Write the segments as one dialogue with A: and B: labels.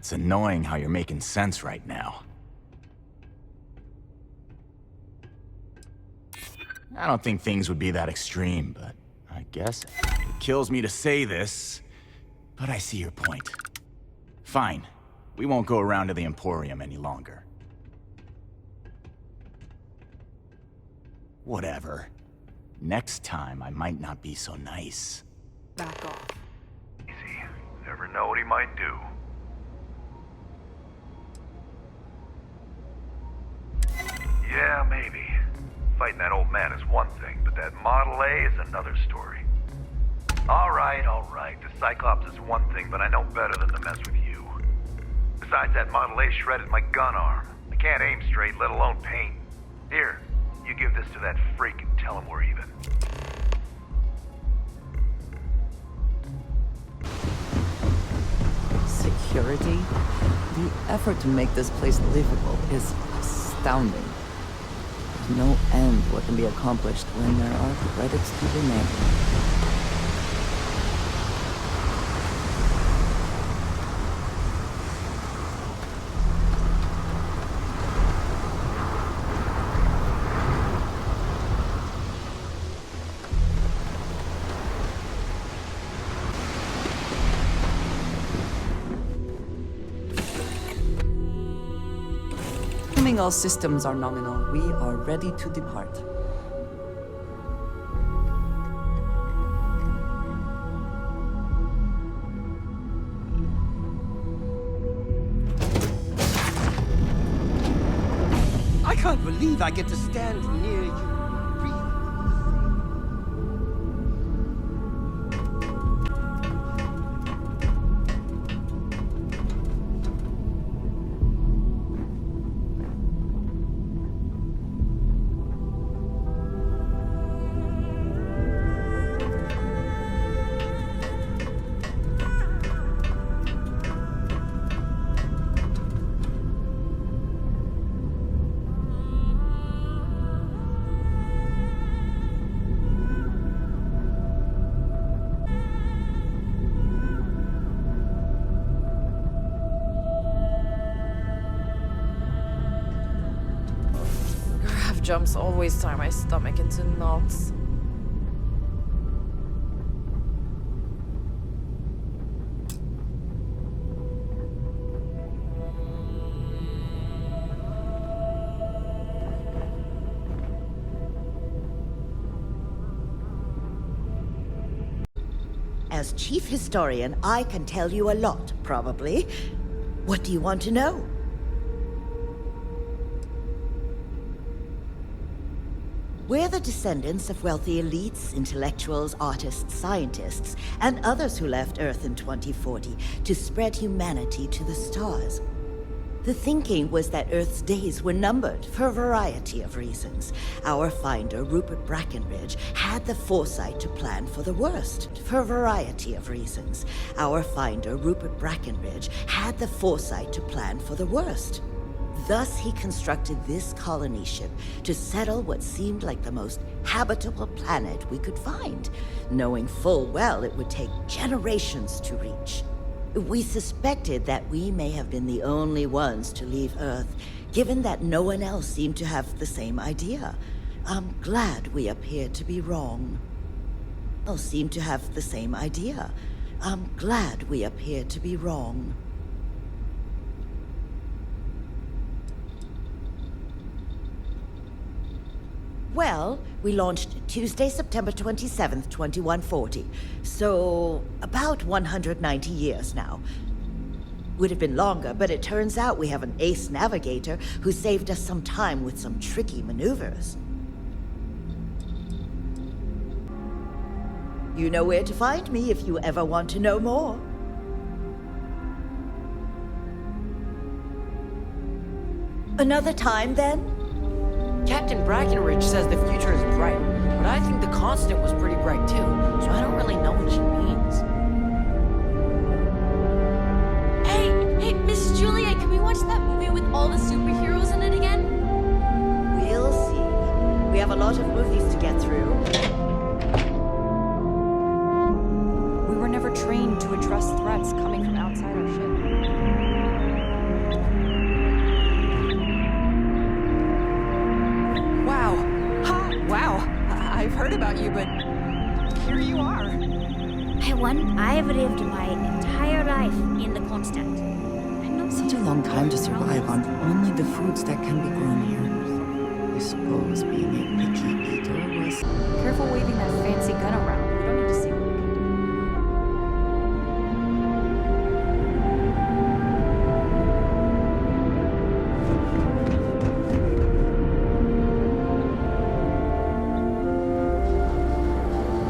A: It's annoying how you're making sense right now. I don't think things would be that extreme, but I guess it kills me to say this, but I see your point. Fine. We won't go around to the Emporium any longer. Whatever. Next time, I might not be so nice.
B: Back off.
C: Easy. Never know what he might do. Yeah, maybe. Fighting that old man is one thing, but that Model A is another story. All right. The Cyclops is one thing, but I know better than to mess with you. Besides, that Model A shredded my gun arm. I can't aim straight, let alone paint. Here, you give this to that freak and tell him we're even.
B: Security? The effort to make this place livable is astounding. There's no end what can be accomplished when there are credits to be made. Assuming all systems are nominal, we are ready to depart.
D: I can't believe I get to stand near you.
E: Jumps always tie my stomach into knots.
F: As chief historian, I can tell you a lot, probably. What do you want to know? We're the descendants of wealthy elites, intellectuals, artists, scientists, and others who left Earth in 2040 to spread humanity to the stars. The thinking was that Earth's days were numbered for a variety of reasons. Our finder, Rupert Brackenridge, had the foresight to plan for the worst for a variety of reasons. Our finder, Rupert Brackenridge, had the foresight to plan for the worst. Thus, he constructed this colony ship to settle what seemed like the most habitable planet we could find, knowing full well it would take generations to reach. We suspected that we may have been the only ones to leave Earth, given that no one else seemed to have the same idea. I'm glad we appear to be wrong. All seem to have the same idea. I'm glad we appear to be wrong. Well, we launched Tuesday, September 27th, 2140. So, about 190 years now. Would have been longer, but it turns out we have an ace navigator who saved us some time with some tricky maneuvers. You know where to find me if you ever want to know more. Another time, then?
G: Captain Brackenridge says the future is bright, but I think the Constant was pretty bright too, so I don't really know what she means.
H: Hey, Miss Juliet, can we watch that movie with all the superheroes in it again?
F: We'll see. We have a lot of movies to get through.
I: We were never trained to address threats coming from outside our ship. one, I've lived my entire life in the constant. I know
B: Such a long time to survive on only the foods that can be grown here. I suppose being a picky eater was...
J: Careful waving that fancy gun around. We don't need to see what we can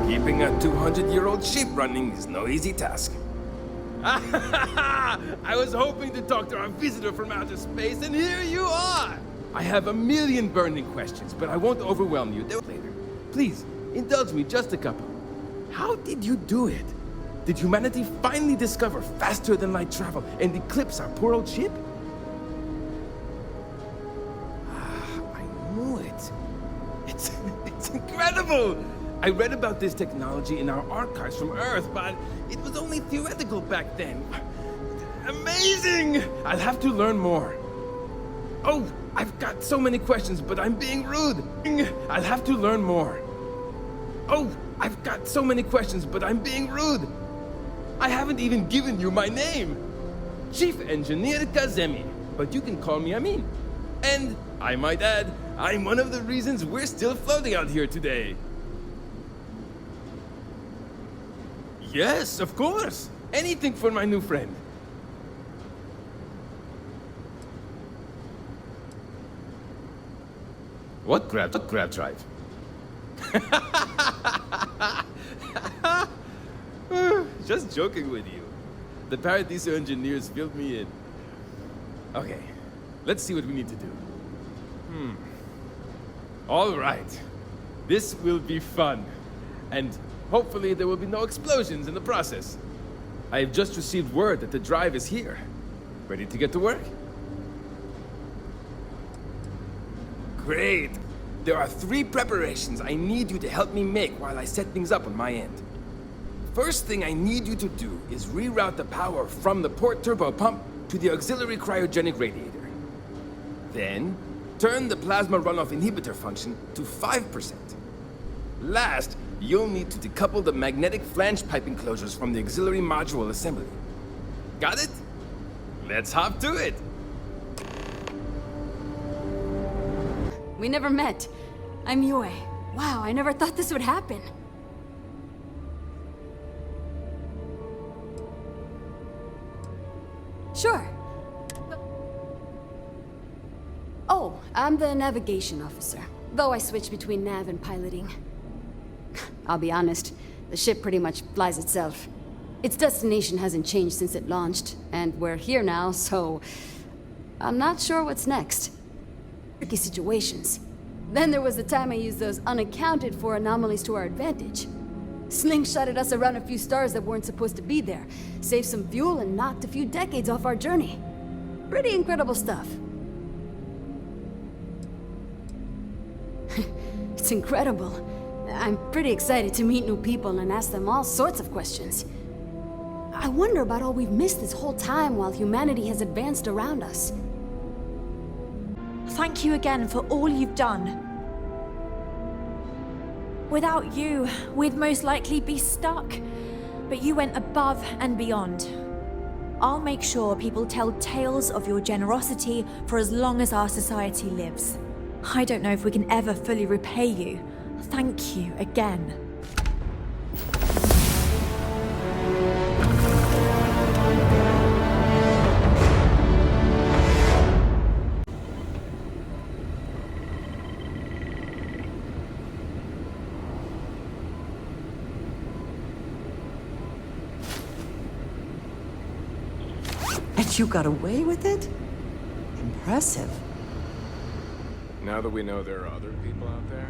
J: do.
K: Keeping a 200-year-old ship running is no easy task. I was hoping to talk to our visitor from outer space, and here you are! I have a million burning questions, but I won't overwhelm you. Later. Please, indulge me just a couple. How did you do it? Did humanity finally discover faster-than-light travel and eclipse our poor old ship? I knew it. It's incredible! I read about this technology in our archives from Earth, but it was only theoretical back then. Amazing! I'll have to learn more. Oh, I've got so many questions, but I'm being rude. I'll have to learn more. Oh, I've got so many questions, but I'm being rude. I haven't even given you my name. Chief Engineer Kazemi, but you can call me Amin. And, I might add, I'm one of the reasons we're still floating out here today. Yes, of course. Anything for my new friend. What grab drive? Just joking with you. The Paradiso engineers filled me in. Okay, let's see what we need to do. All right. This will be fun. And hopefully there will be no explosions in the process. I have just received word that the drive is here. Ready to get to work? Great! There are 3 preparations I need you to help me make while I set things up on my end. First thing I need you to do is reroute the power from the port turbo pump to the auxiliary cryogenic radiator. Then, turn the plasma runoff inhibitor function to 5%. Last, you'll need to decouple the magnetic flange pipe enclosures from the auxiliary module assembly. Got it? Let's hop to it!
J: We never met. I'm Yue. Wow, I never thought this would happen. Sure. Oh, I'm the navigation officer, though I switch between nav and piloting. I'll be honest, the ship pretty much flies itself. Its destination hasn't changed since it launched, and we're here now, so... I'm not sure what's next. Tricky situations. Then there was the time I used those unaccounted for anomalies to our advantage. Slingshotted us around a few stars that weren't supposed to be there, saved some fuel and knocked a few decades off our journey. Pretty incredible stuff. It's incredible. I'm pretty excited to meet new people and ask them all sorts of questions. I wonder about all we've missed this whole time while humanity has advanced around us.
H: Thank you again for all you've done. Without you, we'd most likely be stuck. But you went above and beyond. I'll make sure people tell tales of your generosity for as long as our society lives. I don't know if we can ever fully repay you. Thank you again.
B: And you got away with it? Impressive.
K: Now that we know there are other people out there,